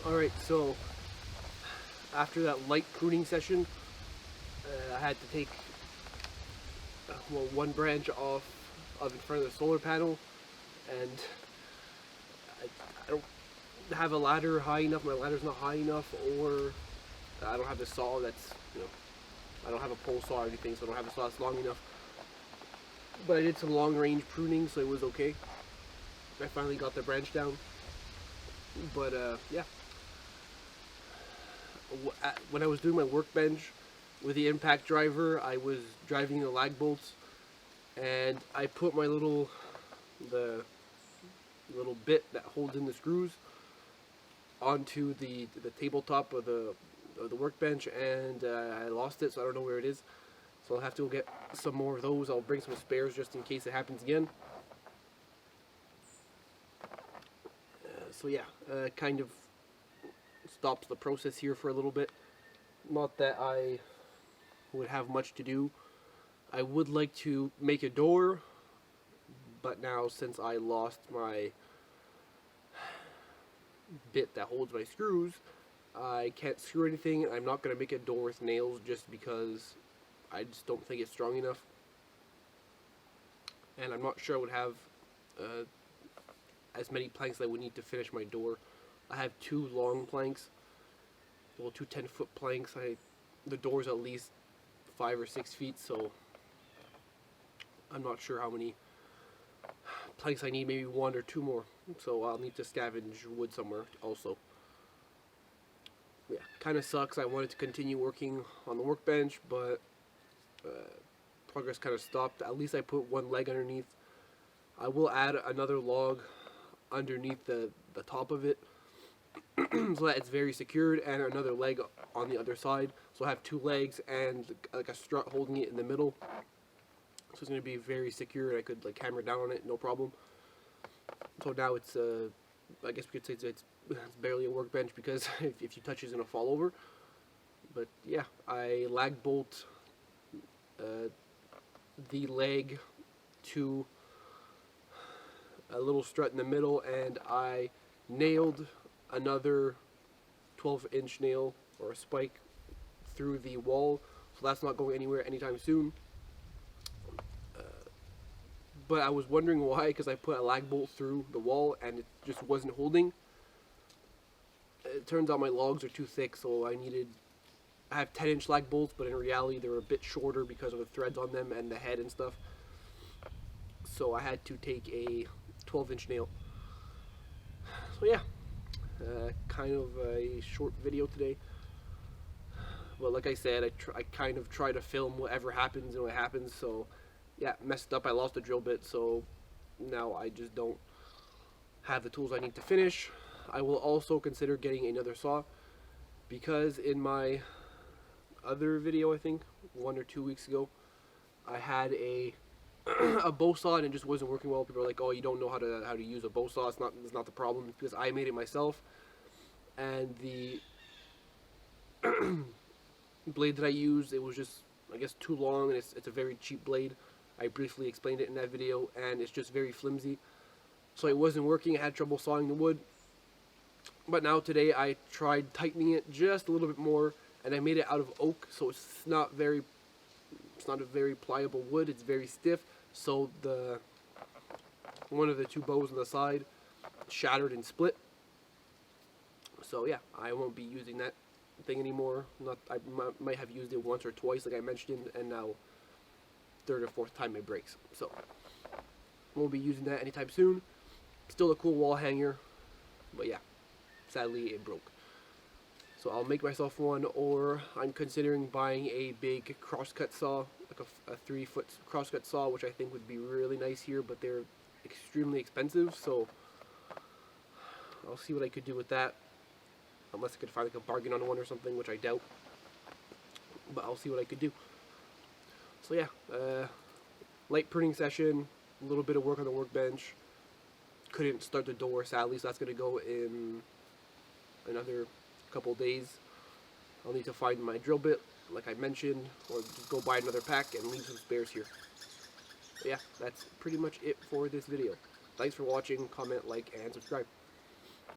Alright, so after that light pruning session, I had to take one branch off of in front of the solar panel, and I don't have a ladder high enough. My ladder's not high enough, or I don't have the saw that's, I don't have a pole saw or anything, so I don't have a saw that's long enough. But I did some long range pruning, so it was okay. I finally got the branch down. But yeah, when I was doing my workbench with the impact driver, I was driving the lag bolts, and I put my the little bit that holds in the screws onto the tabletop of the workbench, and I lost it, so I don't know where it is. So I'll have to go get some more of those. I'll bring some spares just in case it happens again. So yeah, kind of stops the process here for a little bit. Not that I would have much to do. I would like to make a door, but now since I lost my bit that holds my screws, I can't screw anything. I'm not going to make a door with nails just because I just don't think it's strong enough. And I'm not sure I would have as many planks as I would need to finish my door. I have two long planks, well, two 10-foot planks. The door's at least 5 or 6 feet, so I'm not sure how many planks I need, maybe 1 or 2 more. So I'll need to scavenge wood somewhere also. Yeah, kind of sucks. I wanted to continue working on the workbench, but progress kind of stopped. At least I put one leg underneath. I will add another log underneath the top of it so that it's very secured, and another leg on the other side. So I have 2 legs and like a strut holding it in the middle. So it's going to be very secure, and I could like hammer down on it, no problem. So now it's, I guess we could say it's barely a workbench because if you touch it, it's going to fall over. But yeah, I lag bolt the leg to a little strut in the middle, and I nailed another 12-inch nail or a spike through the wall, so that's not going anywhere anytime soon. But I was wondering why, because I put a lag bolt through the wall and it just wasn't holding. It turns out my logs are too thick, so I have 10-inch lag bolts, but in reality they're a bit shorter because of the threads on them and the head and stuff. So I had to take a 12-inch nail. So yeah, kind of a short video today. But like I said, I kind of try to film whatever happens and what happens. So yeah, messed up. I lost the drill bit, so now I just don't have the tools I need to finish. I will also consider getting another saw, because in my other video, I think 1 or 2 weeks ago, I had a bow saw and it just wasn't working well. People are like, "Oh, you don't know how to use a bow saw." It's not the problem, because I made it myself, and the blade that I used, it was just, I guess, too long, and it's a very cheap blade. I briefly explained it in that video, and it's just very flimsy, so it wasn't working. I had trouble sawing the wood. But now today I tried tightening it just a little bit more, and I made it out of oak, so it's not a very pliable wood. It's very stiff. So one of the 2 bows on the side shattered and split. So yeah, I won't be using that thing anymore. I might have used it once or twice, like I mentioned, and now 3rd or 4th time it breaks. So won't be using that anytime soon. Still a cool wall hanger, but yeah, sadly it broke. So I'll make myself one, or I'm considering buying a big crosscut saw, like a 3-foot crosscut saw, which I think would be really nice here, but they're extremely expensive, so I'll see what I could do with that. Unless I could find like a bargain on one or something, which I doubt. But I'll see what I could do. So yeah, light pruning session, a little bit of work on the workbench. Couldn't start the door, sadly, so that's going to go in another couple days. I'll need to find my drill bit, like I mentioned, or just go buy another pack and leave some spares here. But yeah, that's pretty much it for this video. Thanks for watching, comment, like, and subscribe.